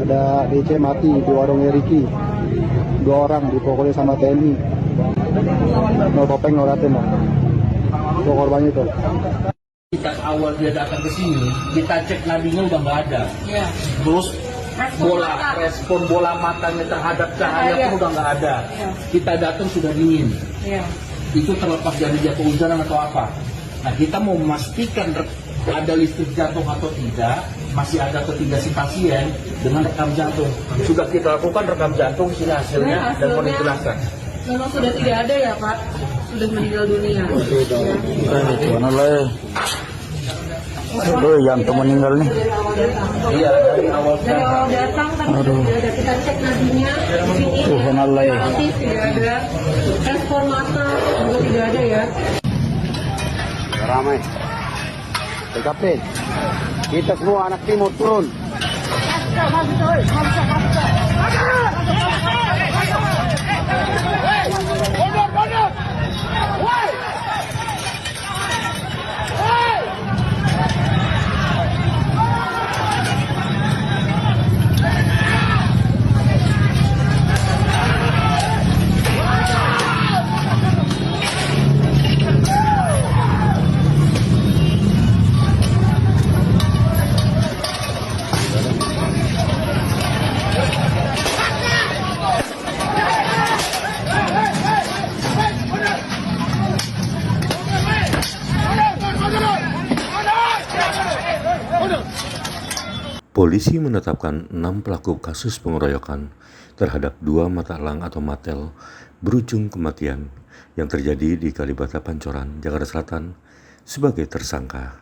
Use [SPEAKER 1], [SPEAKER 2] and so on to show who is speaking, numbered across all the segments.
[SPEAKER 1] Ada DC mati di warungnya Ricky. 2 orang dipukulin sama TNI. No topeng, no raten. Itu korbannya itu.
[SPEAKER 2] Kita awal dia datang ke sini, kita cek nadinya udah nggak ada. Ya. Terus respon bola matanya terhadap cahaya pun udah nggak ada. Ya. Kita datang sudah dingin. Ya. Itu terlepas dari jatuh hujan atau apa. Nah, kita mau memastikan ada listrik jatuh atau tidak, masih ada atau tidak si pasien dengan rekam jantung. Sudah kita lakukan rekam jantung, sini hasilnya dan monitorkan.
[SPEAKER 3] Memang sudah tidak ada ya Pak, sudah meninggal dunia.
[SPEAKER 1] Aduh, jantung meninggal nih.
[SPEAKER 2] Iya, dari awal
[SPEAKER 3] datang kan sudah ada, kita cek nadinya di sini aktif, tidak ada respon mata juga tidak ada ya.
[SPEAKER 1] Ramai. TKP. Kita semua anak timur turun.
[SPEAKER 4] Polisi menetapkan 6 pelaku kasus pengeroyokan terhadap 2 mata elang atau matel berujung kematian yang terjadi di Kalibata Pancoran, Jakarta Selatan sebagai tersangka.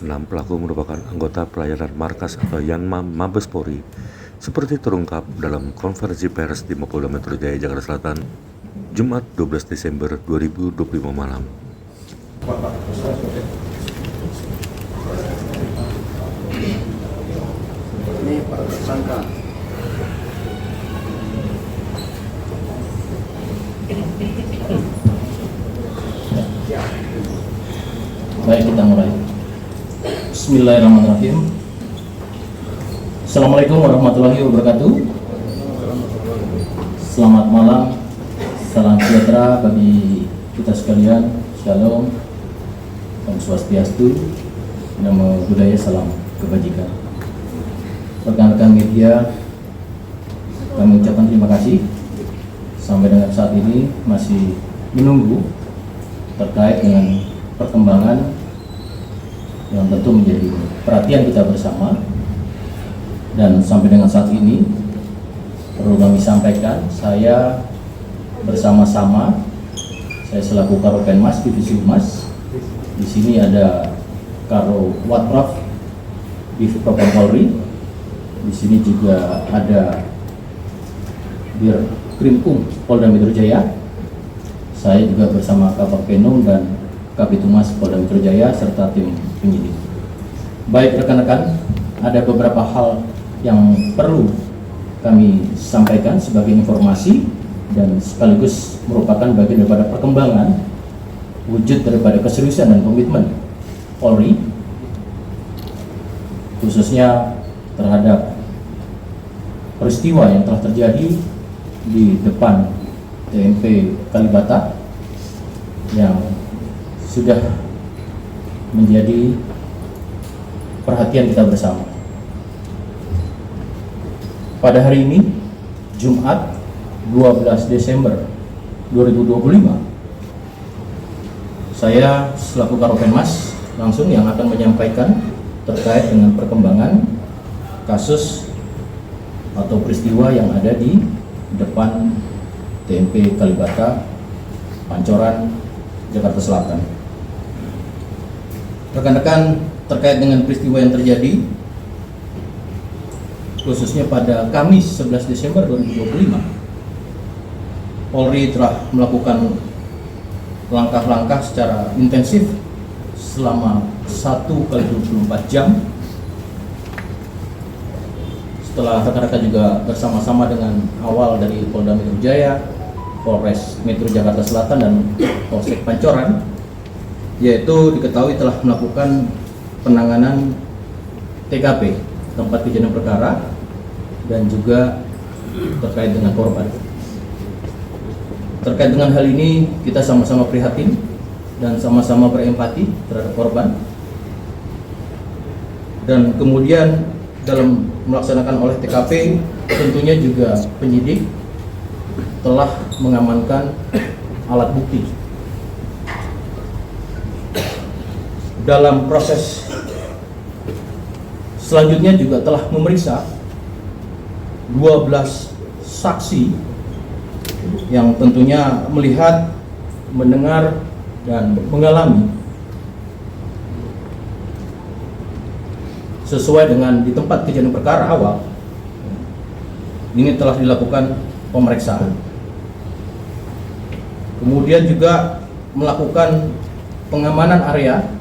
[SPEAKER 4] 6 pelaku merupakan anggota pelayanan markas atau Yanmam Mabes Polri seperti terungkap dalam konferensi pers di Mapolda Metro Jaya, Jakarta Selatan, Jumat 12 Desember 2025 malam.
[SPEAKER 1] Ini para tersangka.
[SPEAKER 5] Baik, kita mulai. Bismillahirrahmanirrahim. Assalamualaikum warahmatullahi wabarakatuh. Selamat malam, salam sejahtera bagi kita sekalian. Shalom, Om Swastiastu, Namo Buddhaya, salam kebajikan. Rekan-rekan media, kami ucapkan terima kasih sampai dengan saat ini masih menunggu terkait dengan perkembangan yang tentu menjadi perhatian kita bersama. Dan sampai dengan saat ini perlu kami sampaikan, saya bersama-sama, saya selaku Karopenmas Divisi Humas, di sini ada Karo Watpraf Divisi Propam Polri, di sini juga ada Dir Krimkum Polda Metro Jaya. Saya juga bersama Kabak Penum dan Kabid Humas Polda Metro Jaya serta tim penyidik. Baik rekan-rekan, ada beberapa hal yang perlu kami sampaikan sebagai informasi dan sekaligus merupakan bagian daripada perkembangan wujud daripada keseriusan dan komitmen Polri, khususnya terhadap peristiwa yang telah terjadi di depan TMP Kalibata yang sudah menjadi perhatian kita bersama. Pada hari ini, Jumat 12 Desember 2025, saya selaku Karopenmas langsung yang akan menyampaikan terkait dengan perkembangan kasus atau peristiwa yang ada di depan TMP Kalibata Pancoran, Jakarta Selatan. Rekan-rekan, terkait dengan peristiwa yang terjadi khususnya pada Kamis 11 Desember 2025, Polri telah melakukan langkah-langkah secara intensif selama 1x24 jam. Setelah rekan-rekan juga bersama-sama dengan awal dari Polda Metro Jaya, Polres Metro Jakarta Selatan dan Polsek Pancoran, yaitu diketahui telah melakukan penanganan TKP tempat kejadian perkara dan juga terkait dengan korban. Terkait dengan hal ini, kita sama-sama prihatin dan sama-sama berempati terhadap korban. Dan kemudian dalam melaksanakan olah TKP, tentunya juga penyidik telah mengamankan alat bukti. Dalam proses selanjutnya juga telah memeriksa 12 saksi yang tentunya melihat, mendengar, dan mengalami sesuai dengan di tempat kejadian perkara awal. Ini telah dilakukan pemeriksaan. Kemudian juga melakukan pengamanan area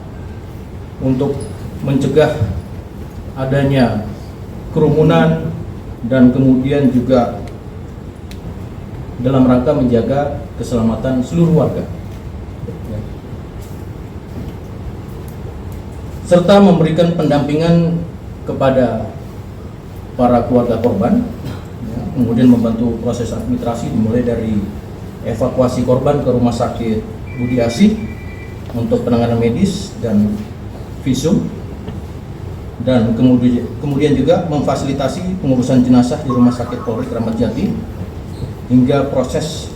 [SPEAKER 5] untuk mencegah adanya kerumunan dan kemudian juga dalam rangka menjaga keselamatan seluruh warga, serta memberikan pendampingan kepada para keluarga korban, kemudian membantu proses administrasi dimulai dari evakuasi korban ke rumah sakit Budi Asih untuk penanganan medis dan visum, dan kemudian juga memfasilitasi pengurusan jenazah di Rumah Sakit Polri Kramat Jati hingga proses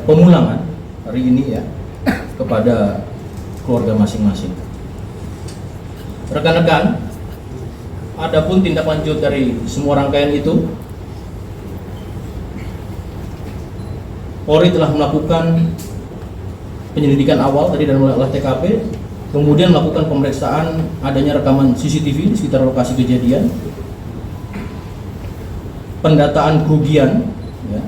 [SPEAKER 5] pemulangan hari ini ya kepada keluarga masing-masing. Rekan-rekan, adapun tindak lanjut dari semua rangkaian itu, Polri telah melakukan penyelidikan awal tadi dan olah TKP, kemudian melakukan pemeriksaan adanya rekaman CCTV di sekitar lokasi kejadian, pendataan kerugian ya,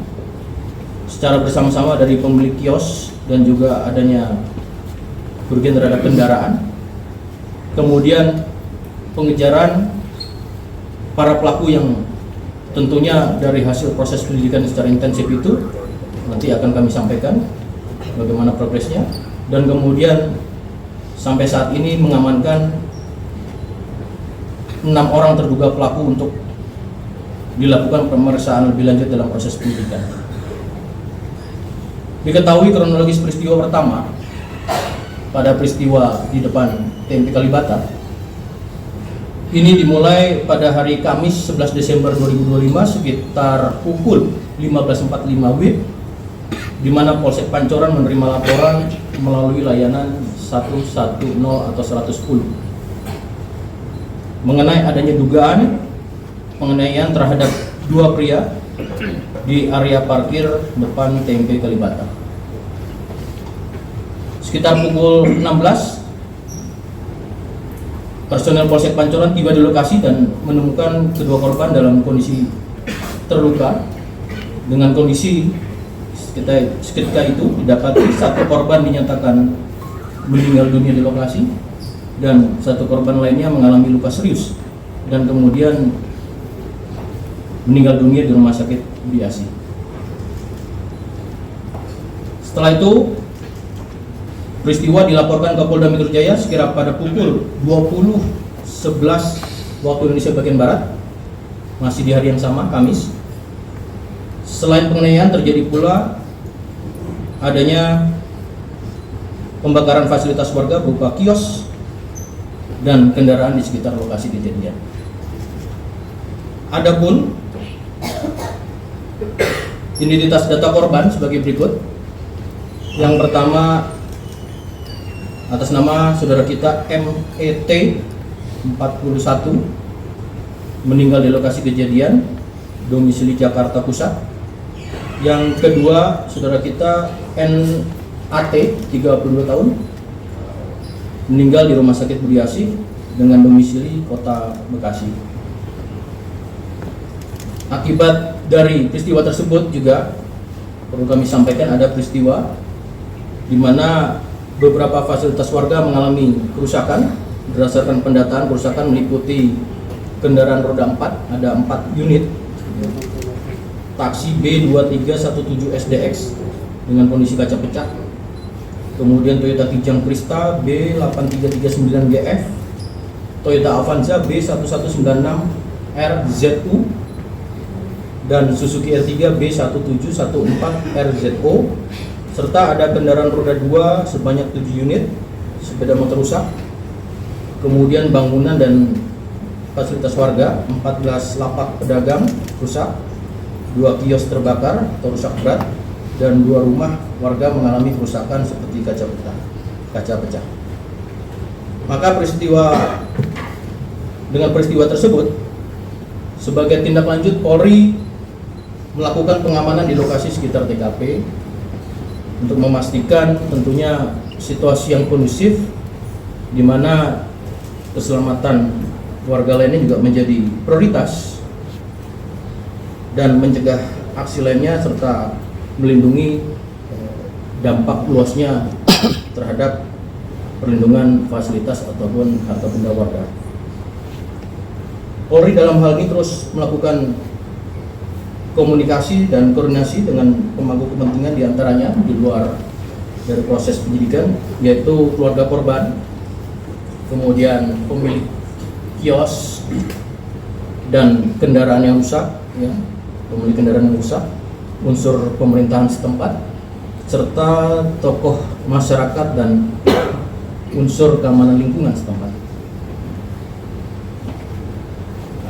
[SPEAKER 5] secara bersama-sama dari pemilik kios dan juga adanya kerugian terhadap kendaraan, kemudian pengejaran para pelaku yang tentunya dari hasil proses penyelidikan secara intensif itu nanti akan kami sampaikan bagaimana progresnya, dan kemudian sampai saat ini mengamankan 6 orang terduga pelaku untuk dilakukan pemeriksaan lebih lanjut dalam proses penyidikan. Diketahui kronologis peristiwa pertama pada peristiwa di depan TMP Kalibata ini dimulai pada hari Kamis 11 Desember 2025 sekitar pukul 15.45 WIB, di mana Polsek Pancoran menerima laporan melalui layanan 110 atau 110 mengenai adanya dugaan penganiayaan terhadap 2 pria di area parkir depan TMP Kalibata. Sekitar pukul 16, personel Polsek Pancoran tiba di lokasi dan menemukan kedua korban dalam kondisi terluka. Dengan kondisi seketika itu didapati 1 korban dinyatakan meninggal dunia di lokasi dan 1 korban lainnya mengalami luka serius dan kemudian meninggal dunia di Rumah Sakit Budi Asih. Setelah itu peristiwa dilaporkan ke Polda Metro Jaya sekira pada pukul 20.11 waktu Indonesia bagian Barat, masih di hari yang sama, Kamis. Selain penganiayaan terjadi pula adanya pembakaran fasilitas warga berupa kios dan kendaraan di sekitar lokasi kejadian. Adapun identitas data korban sebagai berikut. Yang pertama, atas nama saudara kita MET 41 meninggal di lokasi kejadian, domisili Jakarta Pusat. Yang kedua, saudara kita NAT 32 tahun meninggal di Rumah Sakit Budi Asih dengan domisili Kota Bekasi. Akibat dari peristiwa tersebut juga perlu kami sampaikan ada peristiwa di mana beberapa fasilitas warga mengalami kerusakan. Berdasarkan pendataan, kerusakan meliputi kendaraan roda 4, ada 4 unit, taksi B2317 SDX dengan kondisi kaca pecah, kemudian Toyota Kijang Krista B8339GF Toyota Avanza B1196RZU dan Suzuki R3 B1714RZO, serta ada kendaraan roda 2 sebanyak 7 unit, sepeda motor rusak, kemudian bangunan dan fasilitas warga 14 lapak pedagang rusak, 2 kios terbakar atau rusak berat, dan 2 rumah warga mengalami kerusakan seperti kaca pecah. Maka dengan peristiwa tersebut, sebagai tindak lanjut, Polri melakukan pengamanan di lokasi sekitar TKP untuk memastikan tentunya situasi yang kondusif, di mana keselamatan warga lainnya juga menjadi prioritas, dan mencegah aksi lainnya serta melindungi dampak luasnya terhadap perlindungan fasilitas ataupun harta benda warga. Polri dalam hal ini terus melakukan komunikasi dan koordinasi dengan pemangku kepentingan, diantaranya di luar dari proses penyidikan, yaitu keluarga korban, kemudian pemilik kios dan kendaraan yang rusak, pemilik kendaraan yang rusak, unsur pemerintahan setempat, serta tokoh masyarakat dan unsur keamanan lingkungan setempat.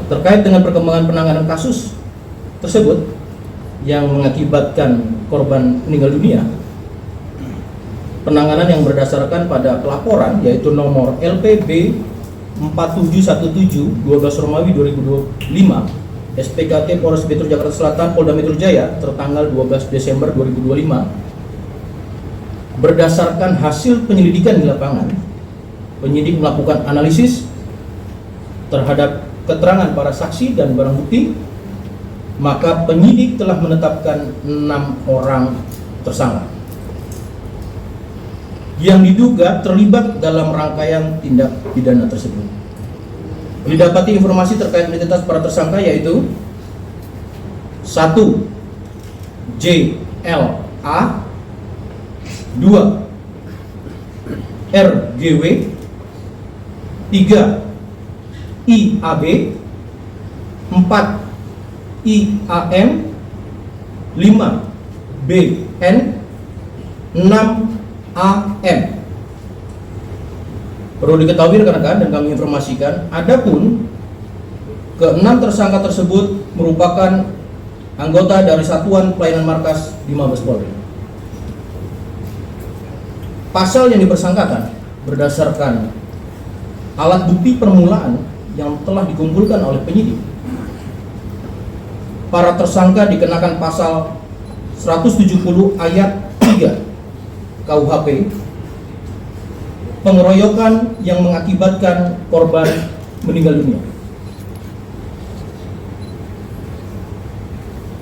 [SPEAKER 5] Terkait dengan perkembangan penanganan kasus tersebut yang mengakibatkan korban meninggal dunia, penanganan yang berdasarkan pada pelaporan, yaitu nomor LPB 4717 12 Romawi 2025 SPKT Polres Metro Jakarta Selatan Polda Metro Jaya tertanggal 12 Desember 2025, berdasarkan hasil penyelidikan di lapangan, penyidik melakukan analisis terhadap keterangan para saksi dan barang bukti, maka penyidik telah menetapkan 6 orang tersangka yang diduga terlibat dalam rangkaian tindak pidana tersebut. Didapati informasi terkait identitas para tersangka, yaitu 1. JLA, 2. RGW, 3. IAB, 4. IAM, 5. BN, 6. AM. Perlu diketahui rekan-rekan dan kami informasikan, adapun ke-6 tersangka tersebut merupakan anggota dari Satuan Pelayanan Markas di Mabes Polri. Pasal yang dipersangkakan berdasarkan alat bukti permulaan yang telah dikumpulkan oleh penyidik. Para tersangka dikenakan pasal 170 ayat 3 KUHP, pengeroyokan yang mengakibatkan korban meninggal dunia.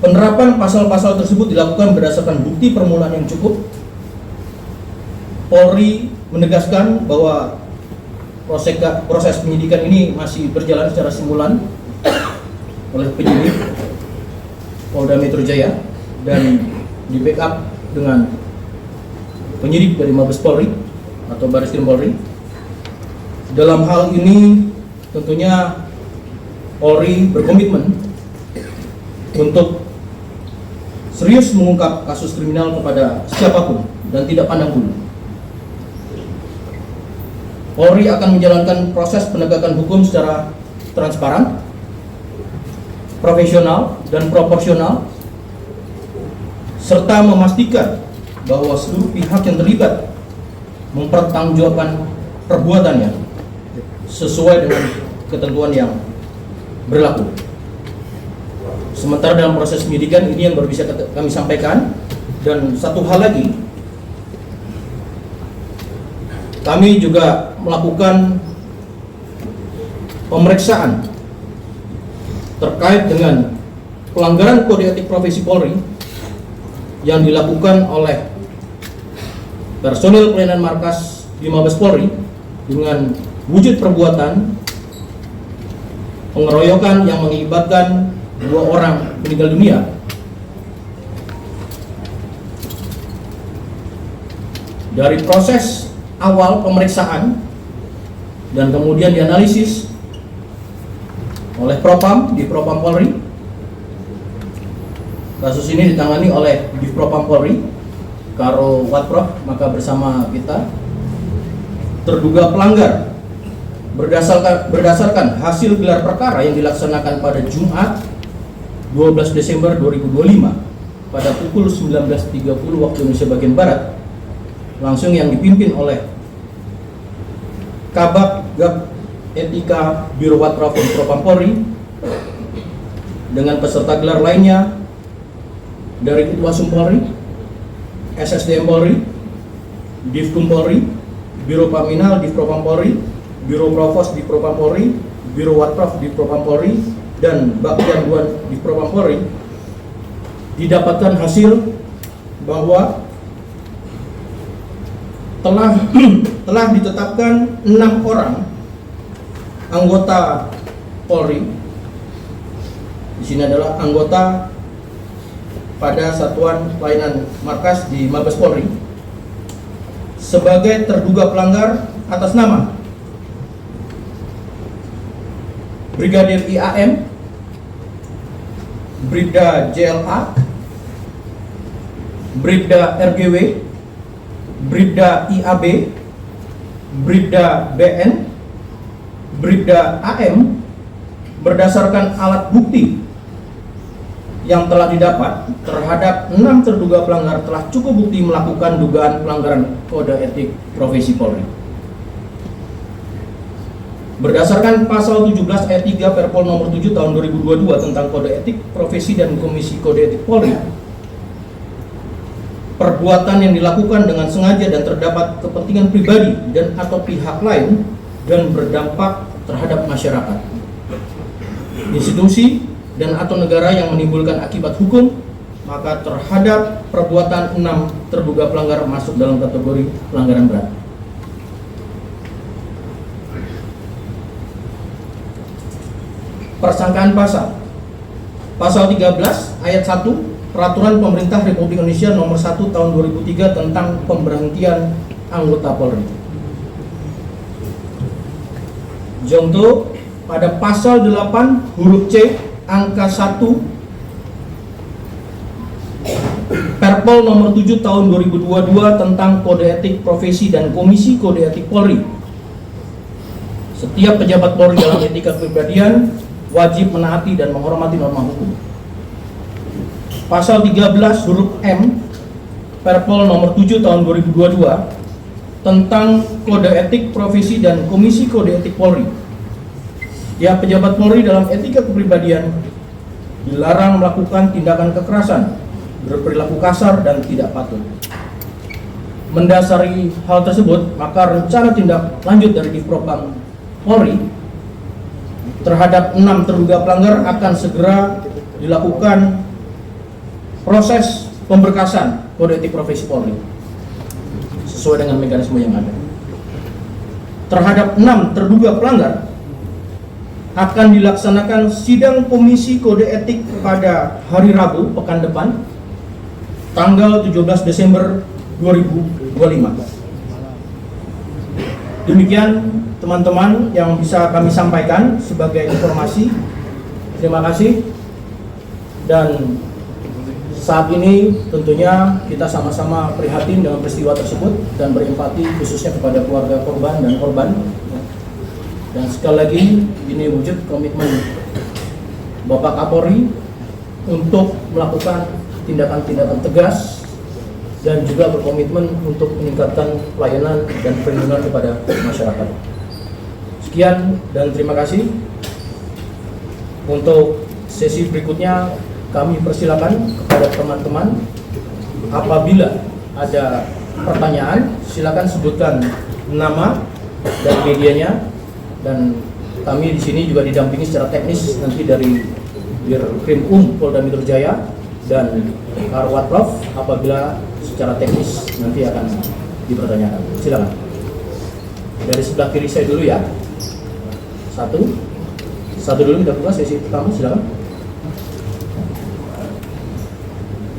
[SPEAKER 5] Penerapan pasal-pasal tersebut dilakukan berdasarkan bukti permulaan yang cukup. Polri menegaskan bahwa proses penyidikan ini masih berjalan secara simulan oleh penyidik Polda Metro Jaya dan di backup dengan penyidik dari Mabes Polri atau Bareskrim Polri. Dalam hal ini tentunya Polri berkomitmen untuk serius mengungkap kasus kriminal kepada siapapun dan tidak pandang bulu. Polri akan menjalankan proses penegakan hukum secara transparan, profesional, dan proporsional, serta memastikan bahwa seluruh pihak yang terlibat mempertanggungjawabkan perbuatannya sesuai dengan ketentuan yang berlaku. Sementara dalam proses penyidikan ini yang baru bisa kami sampaikan. Dan satu hal lagi, kami juga melakukan pemeriksaan terkait dengan pelanggaran kode etik profesi Polri yang dilakukan oleh personil pelayanan markas di Mabes Polri dengan wujud perbuatan pengeroyokan yang mengakibatkan 2 orang meninggal dunia. Dari proses awal pemeriksaan dan kemudian dianalisis oleh Propam di Propam Polri. Kasus ini ditangani oleh di Propam Polri, Karo Watprof, maka bersama kita terduga pelanggar berdasarkan hasil gelar perkara yang dilaksanakan pada Jumat 12 Desember 2025 pada pukul 19.30 waktu Indonesia bagian Barat, langsung yang dipimpin oleh Kabak Gab Etika Biro Watprof di Propam Polri dengan peserta gelar lainnya dari Itwasum Polri, SSDM Polri, Divkum Polri, Biro Paminal di Propam Polri, Biro Provos di Propam Polri, Biro Watprof di Propam Polri, dan Bagian Duan di Propam Polri, didapatkan hasil bahwa telah ditetapkan 6 orang anggota Polri. Di sini adalah anggota pada Satuan Pelayanan Markas di Mabes Polri sebagai terduga pelanggar atas nama Brigadir IAM, Bribda JLA, Bribda RGW, Bribda IAB, Bribda BN, Bribda AM, berdasarkan alat bukti yang telah didapat terhadap 6 terduga pelanggar telah cukup bukti melakukan dugaan pelanggaran kode etik profesi Polri. Berdasarkan pasal 17 ayat 3 Perpol nomor 7 tahun 2022 tentang kode etik profesi dan komisi kode etik Polri, perbuatan yang dilakukan dengan sengaja dan terdapat kepentingan pribadi dan atau pihak lain dan berdampak terhadap masyarakat, institusi dan atau negara yang menimbulkan akibat hukum, maka terhadap perbuatan 6 terduga pelanggar masuk dalam kategori pelanggaran berat. Persangkaan pasal 13 ayat 1 Peraturan Pemerintah Republik Indonesia nomor 1 tahun 2003 tentang pemberhentian anggota Polri. Contoh pada pasal 8 huruf C angka 1 Perpol nomor 7 tahun 2022 tentang kode etik profesi dan komisi kode etik Polri. Setiap pejabat Polri dalam etika kepribadian wajib menaati dan menghormati norma hukum. Pasal 13 huruf M Perpol nomor 7 tahun 2022 tentang kode etik profesi dan komisi kode etik Polri. Setiap pejabat Polri dalam etika kepribadian dilarang melakukan tindakan kekerasan, berperilaku kasar dan tidak patuh. Mendasari hal tersebut, maka rencana tindak lanjut dari Divpropam Polri terhadap 6 terduga pelanggar akan segera dilakukan proses pemberkasan kode etik profesi Polri sesuai dengan mekanisme yang ada. Terhadap 6 terduga pelanggar akan dilaksanakan sidang komisi kode etik pada hari Rabu pekan depan tanggal 17 Desember 2025. Demikian teman-teman yang bisa kami sampaikan sebagai informasi. Terima kasih. Dan saat ini tentunya kita sama-sama prihatin dengan peristiwa tersebut dan berempati khususnya kepada keluarga korban dan korban. Dan sekali lagi ini wujud komitmen Bapak Kapolri untuk melakukan tindakan-tindakan tegas dan juga berkomitmen untuk meningkatkan pelayanan dan perlindungan kepada masyarakat. Sekian dan terima kasih. Untuk sesi berikutnya kami persilakan kepada teman-teman apabila ada pertanyaan silakan sebutkan nama dan medianya, dan kami di sini juga didampingi secara teknis nanti dari Dirkrim Polda Metro Jaya dan Karwatprof apabila secara teknis nanti akan dipertanyakan. Silakan. Dari sebelah kiri saya dulu ya. Satu dulu kita buka sesi pertama, silakan.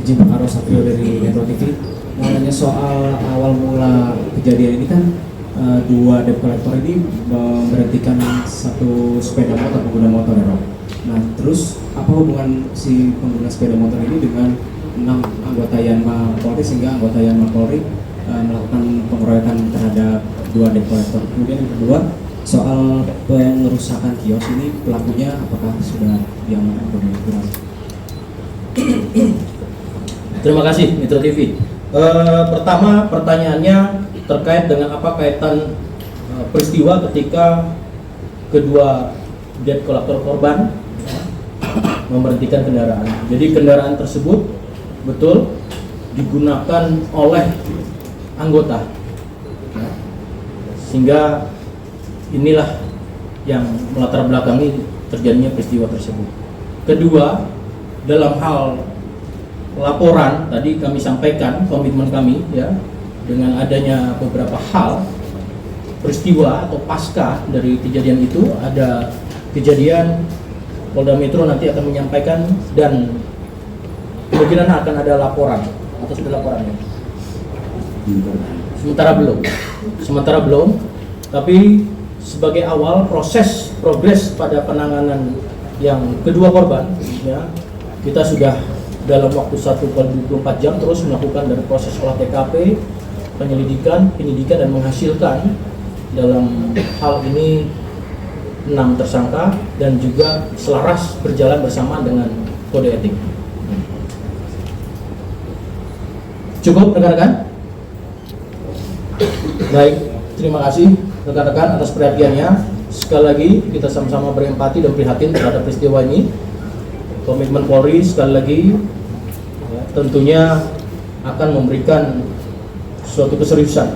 [SPEAKER 6] Izin Pak Karo Satrio dari Metro TV. Mau nanya soal awal mula kejadian ini kan dua debt collector ini memberhentikan satu sepeda motor pengguna motor ya, Rob. Terus apa hubungan si pengguna sepeda motor ini dengan 6 anggota Yanma Polri sehingga anggota Yanma Polri melakukan pengeroyokan terhadap 2 debt collector? Kemudian yang kedua, soal pengerusakan kios ini pelakunya apakah sudah diamankan atau belum?
[SPEAKER 5] Terima kasih Metro TV. Pertama pertanyaannya terkait dengan apa kaitan peristiwa ketika kedua debt collector korban memberhentikan kendaraan. Jadi kendaraan tersebut betul digunakan oleh anggota, sehingga inilah yang melatar belakangi terjadinya peristiwa tersebut. Kedua, dalam hal laporan tadi kami sampaikan komitmen kami ya, dengan adanya beberapa hal peristiwa atau pasca dari kejadian itu, ada kejadian Polda Metro nanti akan menyampaikan dan kemungkinan akan ada laporan atau sudah laporannya. Sementara belum, tapi sebagai awal proses progres pada penanganan yang kedua korban ya, kita sudah dalam waktu 1x24 jam terus melakukan dari proses olah TKP, penyelidikan, penyidikan dan menghasilkan dalam hal ini 6 tersangka dan juga selaras berjalan bersama dengan kode etik. Cukup rekan-rekan? Baik, terima kasih rekan-rekan atas perhatiannya. Sekali lagi kita sama-sama berempati dan prihatin terhadap peristiwa ini. Komitmen Polri sekali lagi ya, tentunya akan memberikan suatu keseriusan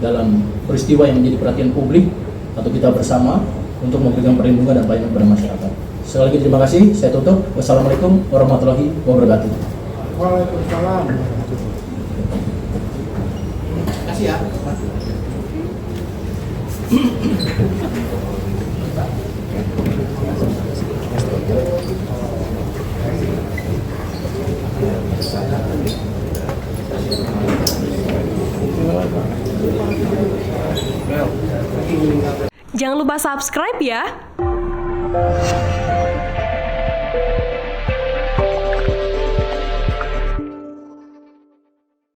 [SPEAKER 5] dalam peristiwa yang menjadi perhatian publik atau kita bersama untuk memberikan perlindungan dan pelayanan kepada masyarakat. Sekali lagi terima kasih, saya tutup. Wassalamualaikum warahmatullahi wabarakatuh.
[SPEAKER 1] Waalaikumsalam.
[SPEAKER 2] Terima kasih ya.
[SPEAKER 7] Jangan lupa subscribe ya.